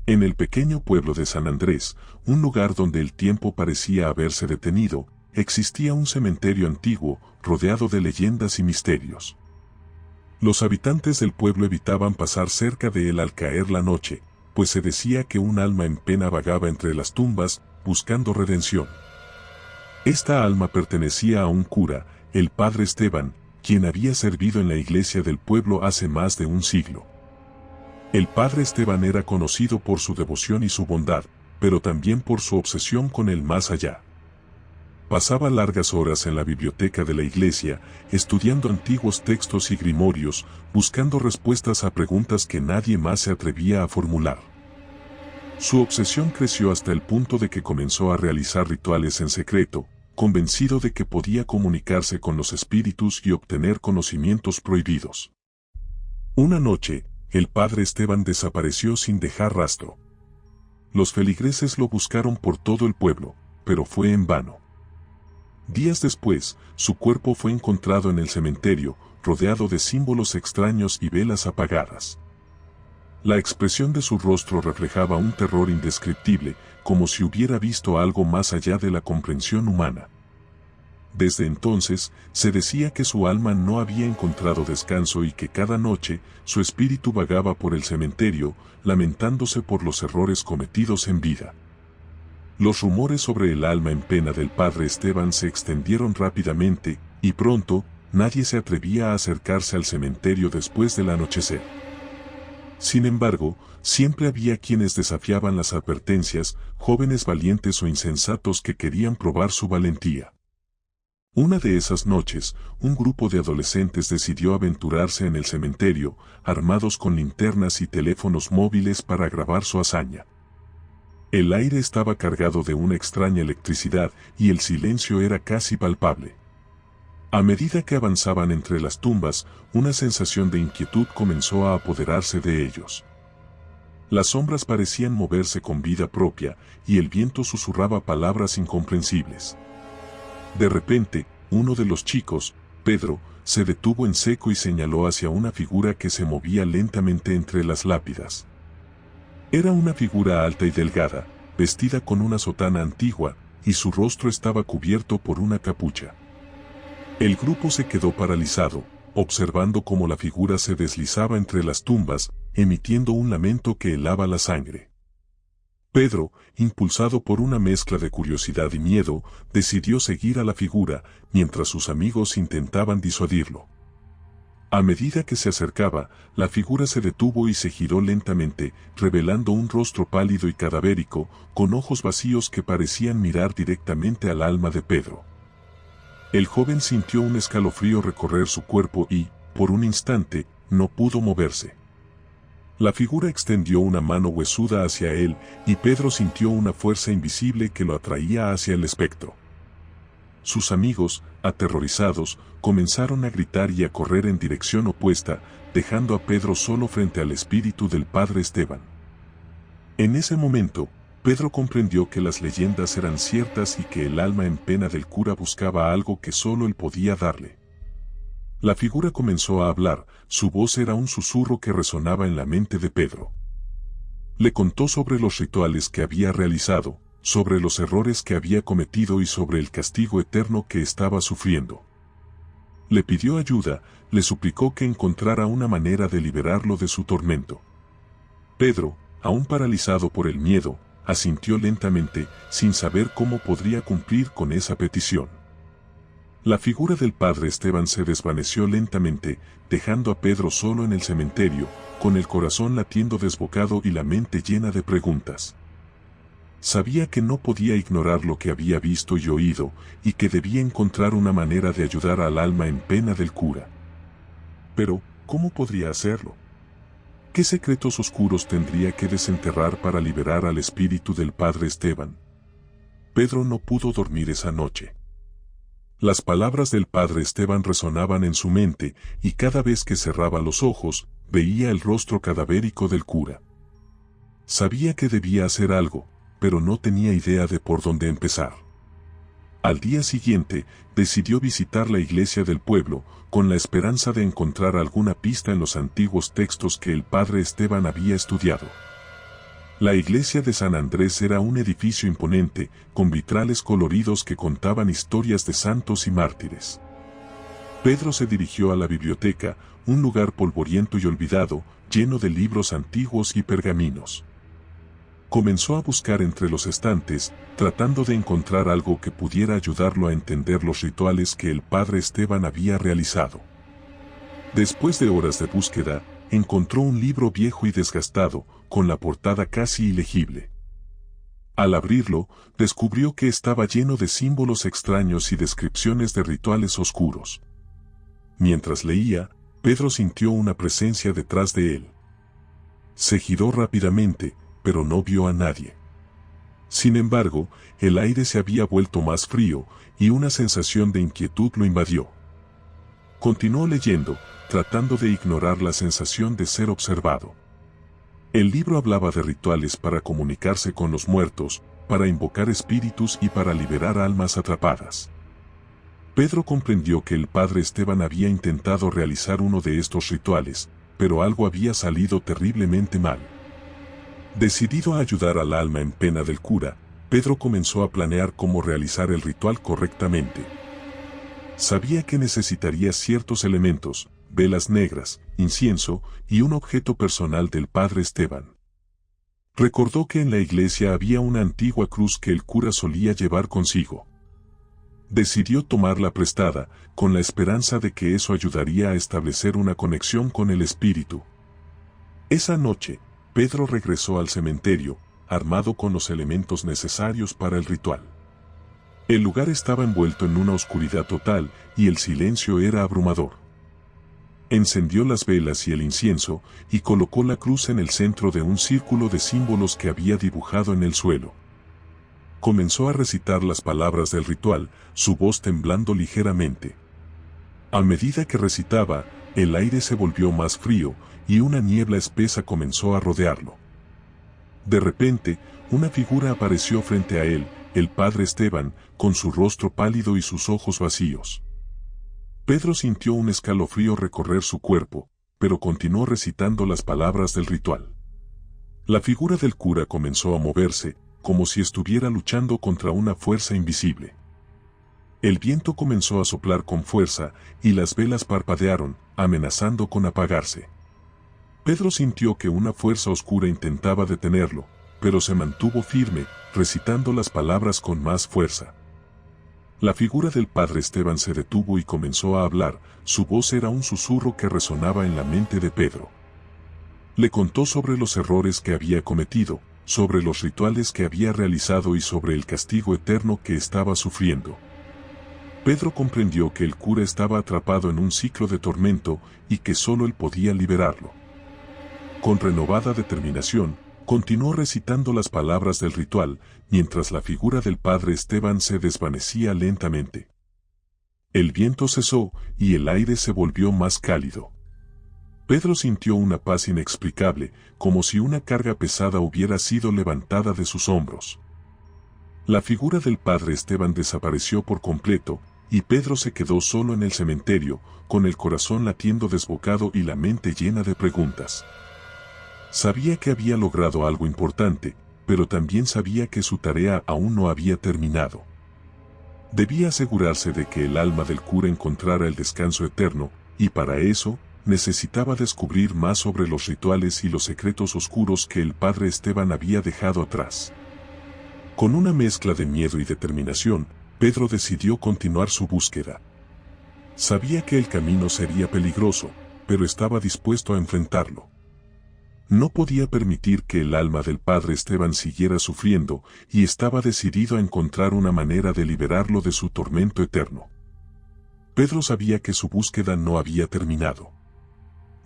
En el pequeño pueblo de San Andrés, un lugar donde el tiempo parecía haberse detenido, existía un cementerio antiguo, rodeado de leyendas y misterios. Los habitantes del pueblo evitaban pasar cerca de él al caer la noche, pues se decía que un alma en pena vagaba entre las tumbas, buscando redención. Esta alma pertenecía a un cura, el padre Esteban, quien había servido en la iglesia del pueblo hace más de un siglo. El padre Esteban era conocido por su devoción y su bondad, pero también por su obsesión con el más allá. Pasaba largas horas en la biblioteca de la iglesia, estudiando antiguos textos y grimorios, buscando respuestas a preguntas que nadie más se atrevía a formular. Su obsesión creció hasta el punto de que comenzó a realizar rituales en secreto, convencido de que podía comunicarse con los espíritus y obtener conocimientos prohibidos. Una noche, el padre Esteban desapareció sin dejar rastro. Los feligreses lo buscaron por todo el pueblo, pero fue en vano. Días después, su cuerpo fue encontrado en el cementerio, rodeado de símbolos extraños y velas apagadas. La expresión de su rostro reflejaba un terror indescriptible, como si hubiera visto algo más allá de la comprensión humana. Desde entonces, se decía que su alma no había encontrado descanso y que cada noche, su espíritu vagaba por el cementerio, lamentándose por los errores cometidos en vida. Los rumores sobre el alma en pena del padre Esteban se extendieron rápidamente, y pronto, nadie se atrevía a acercarse al cementerio después del anochecer. Sin embargo, siempre había quienes desafiaban las advertencias, jóvenes valientes o insensatos que querían probar su valentía. Una de esas noches, un grupo de adolescentes decidió aventurarse en el cementerio, armados con linternas y teléfonos móviles para grabar su hazaña. El aire estaba cargado de una extraña electricidad y el silencio era casi palpable. A medida que avanzaban entre las tumbas, una sensación de inquietud comenzó a apoderarse de ellos. Las sombras parecían moverse con vida propia, y el viento susurraba palabras incomprensibles. De repente, uno de los chicos, Pedro, se detuvo en seco y señaló hacia una figura que se movía lentamente entre las lápidas. Era una figura alta y delgada, vestida con una sotana antigua, y su rostro estaba cubierto por una capucha. El grupo se quedó paralizado, observando cómo la figura se deslizaba entre las tumbas, emitiendo un lamento que helaba la sangre. Pedro, impulsado por una mezcla de curiosidad y miedo, decidió seguir a la figura, mientras sus amigos intentaban disuadirlo. A medida que se acercaba, la figura se detuvo y se giró lentamente, revelando un rostro pálido y cadavérico, con ojos vacíos que parecían mirar directamente al alma de Pedro. El joven sintió un escalofrío recorrer su cuerpo y, por un instante, no pudo moverse. La figura extendió una mano huesuda hacia él, y Pedro sintió una fuerza invisible que lo atraía hacia el espectro. Sus amigos, aterrorizados, comenzaron a gritar y a correr en dirección opuesta, dejando a Pedro solo frente al espíritu del padre Esteban. En ese momento, Pedro comprendió que las leyendas eran ciertas y que el alma en pena del cura buscaba algo que solo él podía darle. La figura comenzó a hablar, su voz era un susurro que resonaba en la mente de Pedro. Le contó sobre los rituales que había realizado, sobre los errores que había cometido y sobre el castigo eterno que estaba sufriendo. Le pidió ayuda, le suplicó que encontrara una manera de liberarlo de su tormento. Pedro, aún paralizado por el miedo, asintió lentamente, sin saber cómo podría cumplir con esa petición. La figura del padre Esteban se desvaneció lentamente, dejando a Pedro solo en el cementerio, con el corazón latiendo desbocado y la mente llena de preguntas. Sabía que no podía ignorar lo que había visto y oído, y que debía encontrar una manera de ayudar al alma en pena del cura. Pero, ¿cómo podría hacerlo? ¿Qué secretos oscuros tendría que desenterrar para liberar al espíritu del padre Esteban? Pedro no pudo dormir esa noche. Las palabras del padre Esteban resonaban en su mente, y cada vez que cerraba los ojos, veía el rostro cadavérico del cura. Sabía que debía hacer algo, pero no tenía idea de por dónde empezar. Al día siguiente, decidió visitar la iglesia del pueblo, con la esperanza de encontrar alguna pista en los antiguos textos que el padre Esteban había estudiado. La iglesia de San Andrés era un edificio imponente, con vitrales coloridos que contaban historias de santos y mártires. Pedro se dirigió a la biblioteca, un lugar polvoriento y olvidado, lleno de libros antiguos y pergaminos. Comenzó a buscar entre los estantes, tratando de encontrar algo que pudiera ayudarlo a entender los rituales que el padre Esteban había realizado. Después de horas de búsqueda, encontró un libro viejo y desgastado, con la portada casi ilegible. Al abrirlo, descubrió que estaba lleno de símbolos extraños y descripciones de rituales oscuros. Mientras leía, Pedro sintió una presencia detrás de él. Se giró rápidamente, pero no vio a nadie. Sin embargo, el aire se había vuelto más frío, y una sensación de inquietud lo invadió. Continuó leyendo, tratando de ignorar la sensación de ser observado. El libro hablaba de rituales para comunicarse con los muertos, para invocar espíritus y para liberar almas atrapadas. Pedro comprendió que el padre Esteban había intentado realizar uno de estos rituales, pero algo había salido terriblemente mal. Decidido a ayudar al alma en pena del cura, Pedro comenzó a planear cómo realizar el ritual correctamente. Sabía que necesitaría ciertos elementos, velas negras, incienso y un objeto personal del padre Esteban. Recordó que en la iglesia había una antigua cruz que el cura solía llevar consigo. Decidió tomarla prestada, con la esperanza de que eso ayudaría a establecer una conexión con el espíritu. Esa noche, Pedro regresó al cementerio, armado con los elementos necesarios para el ritual. El lugar estaba envuelto en una oscuridad total, y el silencio era abrumador. Encendió las velas y el incienso, y colocó la cruz en el centro de un círculo de símbolos que había dibujado en el suelo. Comenzó a recitar las palabras del ritual, su voz temblando ligeramente. A medida que recitaba, el aire se volvió más frío, y una niebla espesa comenzó a rodearlo. De repente, una figura apareció frente a él, el padre Esteban, con su rostro pálido y sus ojos vacíos. Pedro sintió un escalofrío recorrer su cuerpo, pero continuó recitando las palabras del ritual. La figura del cura comenzó a moverse, como si estuviera luchando contra una fuerza invisible. El viento comenzó a soplar con fuerza, y las velas parpadearon, amenazando con apagarse. Pedro sintió que una fuerza oscura intentaba detenerlo, pero se mantuvo firme, recitando las palabras con más fuerza. La figura del padre Esteban se detuvo y comenzó a hablar, su voz era un susurro que resonaba en la mente de Pedro. Le contó sobre los errores que había cometido, sobre los rituales que había realizado y sobre el castigo eterno que estaba sufriendo. Pedro comprendió que el cura estaba atrapado en un ciclo de tormento y que solo él podía liberarlo. Con renovada determinación, continuó recitando las palabras del ritual, mientras la figura del padre Esteban se desvanecía lentamente. El viento cesó y el aire se volvió más cálido. Pedro sintió una paz inexplicable, como si una carga pesada hubiera sido levantada de sus hombros. La figura del padre Esteban desapareció por completo, y Pedro se quedó solo en el cementerio, con el corazón latiendo desbocado y la mente llena de preguntas. Sabía que había logrado algo importante, pero también sabía que su tarea aún no había terminado. Debía asegurarse de que el alma del cura encontrara el descanso eterno, y para eso, necesitaba descubrir más sobre los rituales y los secretos oscuros que el padre Esteban había dejado atrás. Con una mezcla de miedo y determinación, Pedro decidió continuar su búsqueda. Sabía que el camino sería peligroso, pero estaba dispuesto a enfrentarlo. No podía permitir que el alma del padre Esteban siguiera sufriendo, y estaba decidido a encontrar una manera de liberarlo de su tormento eterno. Pedro sabía que su búsqueda no había terminado.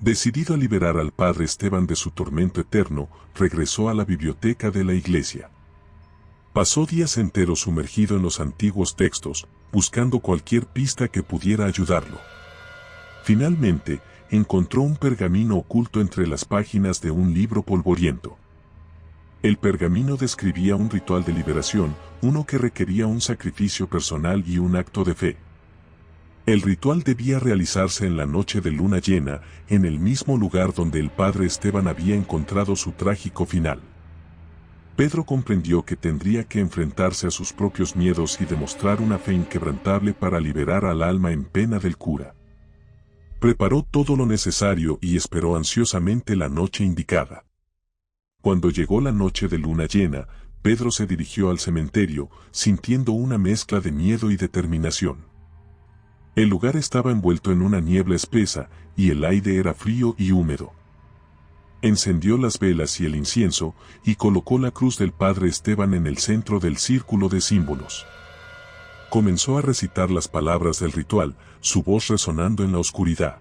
Decidido a liberar al padre Esteban de su tormento eterno, regresó a la biblioteca de la iglesia. Pasó días enteros sumergido en los antiguos textos, buscando cualquier pista que pudiera ayudarlo. Finalmente, encontró un pergamino oculto entre las páginas de un libro polvoriento. El pergamino describía un ritual de liberación, uno que requería un sacrificio personal y un acto de fe. El ritual debía realizarse en la noche de luna llena, en el mismo lugar donde el padre Esteban había encontrado su trágico final. Pedro comprendió que tendría que enfrentarse a sus propios miedos y demostrar una fe inquebrantable para liberar al alma en pena del cura. Preparó todo lo necesario y esperó ansiosamente la noche indicada. Cuando llegó la noche de luna llena, Pedro se dirigió al cementerio, sintiendo una mezcla de miedo y determinación. El lugar estaba envuelto en una niebla espesa, y el aire era frío y húmedo. Encendió las velas y el incienso, y colocó la cruz del Padre Esteban en el centro del círculo de símbolos. Comenzó a recitar las palabras del ritual, su voz resonando en la oscuridad.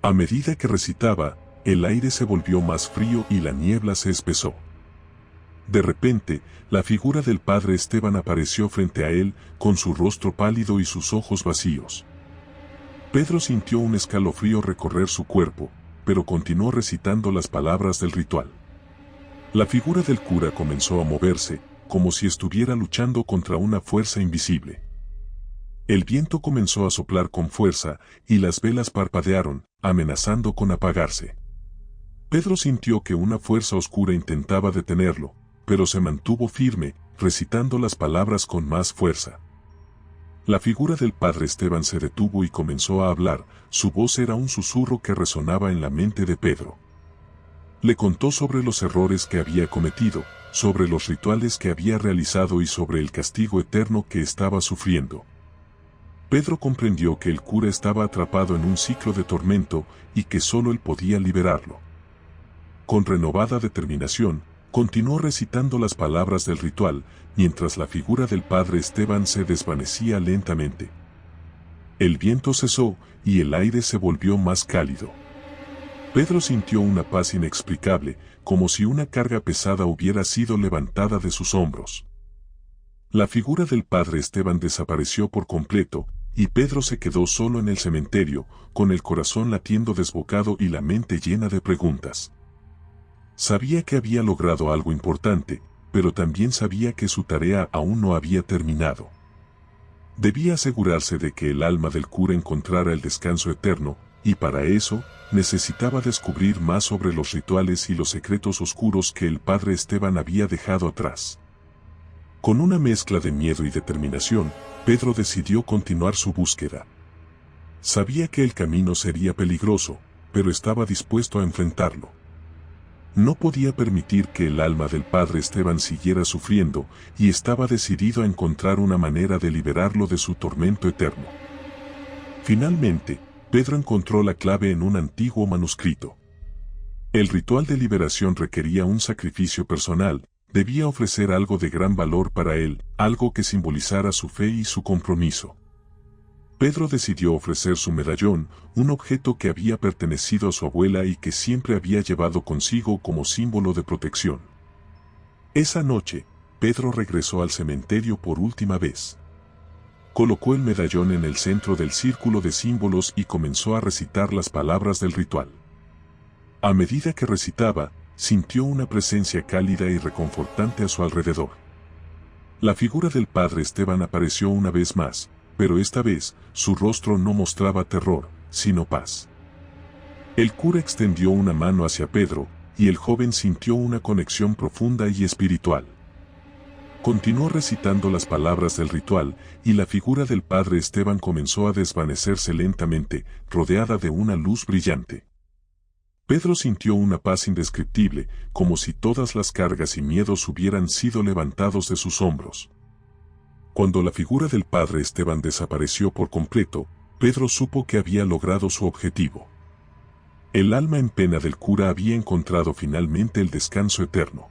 A medida que recitaba, el aire se volvió más frío y la niebla se espesó. De repente, la figura del Padre Esteban apareció frente a él, con su rostro pálido y sus ojos vacíos. Pedro sintió un escalofrío recorrer su cuerpo, pero continuó recitando las palabras del ritual. La figura del cura comenzó a moverse, como si estuviera luchando contra una fuerza invisible. El viento comenzó a soplar con fuerza, y las velas parpadearon, amenazando con apagarse. Pedro sintió que una fuerza oscura intentaba detenerlo, pero se mantuvo firme, recitando las palabras con más fuerza. La figura del Padre Esteban se detuvo y comenzó a hablar, su voz era un susurro que resonaba en la mente de Pedro. Le contó sobre los errores que había cometido, sobre los rituales que había realizado y sobre el castigo eterno que estaba sufriendo. Pedro comprendió que el cura estaba atrapado en un ciclo de tormento y que solo él podía liberarlo. Con renovada determinación, continuó recitando las palabras del ritual, mientras la figura del Padre Esteban se desvanecía lentamente. El viento cesó y el aire se volvió más cálido. Pedro sintió una paz inexplicable, como si una carga pesada hubiera sido levantada de sus hombros. La figura del Padre Esteban desapareció por completo, y Pedro se quedó solo en el cementerio, con el corazón latiendo desbocado y la mente llena de preguntas. Sabía que había logrado algo importante, pero también sabía que su tarea aún no había terminado. Debía asegurarse de que el alma del cura encontrara el descanso eterno, y para eso, necesitaba descubrir más sobre los rituales y los secretos oscuros que el Padre Esteban había dejado atrás. Con una mezcla de miedo y determinación, Pedro decidió continuar su búsqueda. Sabía que el camino sería peligroso, pero estaba dispuesto a enfrentarlo. No podía permitir que el alma del Padre Esteban siguiera sufriendo, y estaba decidido a encontrar una manera de liberarlo de su tormento eterno. Finalmente, Pedro encontró la clave en un antiguo manuscrito. El ritual de liberación requería un sacrificio personal, debía ofrecer algo de gran valor para él, algo que simbolizara su fe y su compromiso. Pedro decidió ofrecer su medallón, un objeto que había pertenecido a su abuela y que siempre había llevado consigo como símbolo de protección. Esa noche, Pedro regresó al cementerio por última vez. Colocó el medallón en el centro del círculo de símbolos y comenzó a recitar las palabras del ritual. A medida que recitaba, sintió una presencia cálida y reconfortante a su alrededor. La figura del Padre Esteban apareció una vez más, pero esta vez, su rostro no mostraba terror, sino paz. El cura extendió una mano hacia Pedro, y el joven sintió una conexión profunda y espiritual. Continuó recitando las palabras del ritual, y la figura del Padre Esteban comenzó a desvanecerse lentamente, rodeada de una luz brillante. Pedro sintió una paz indescriptible, como si todas las cargas y miedos hubieran sido levantados de sus hombros. Cuando la figura del Padre Esteban desapareció por completo, Pedro supo que había logrado su objetivo. El alma en pena del cura había encontrado finalmente el descanso eterno.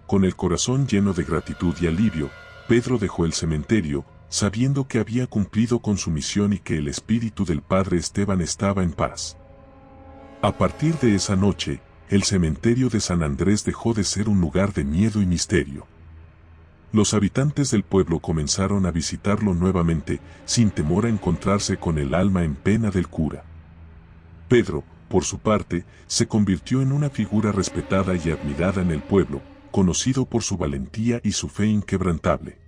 Con el corazón lleno de gratitud y alivio, Pedro dejó el cementerio, sabiendo que había cumplido con su misión y que el espíritu del Padre Esteban estaba en paz. A partir de esa noche, el cementerio de San Andrés dejó de ser un lugar de miedo y misterio. Los habitantes del pueblo comenzaron a visitarlo nuevamente, sin temor a encontrarse con el alma en pena del cura. Pedro, por su parte, se convirtió en una figura respetada y admirada en el pueblo, conocido por su valentía y su fe inquebrantable.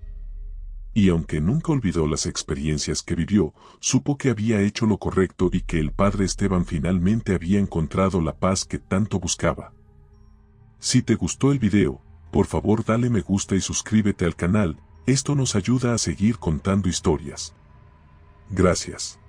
Y aunque nunca olvidó las experiencias que vivió, supo que había hecho lo correcto y que el Padre Esteban finalmente había encontrado la paz que tanto buscaba. Si te gustó el video, por favor dale me gusta y suscríbete al canal, esto nos ayuda a seguir contando historias. Gracias.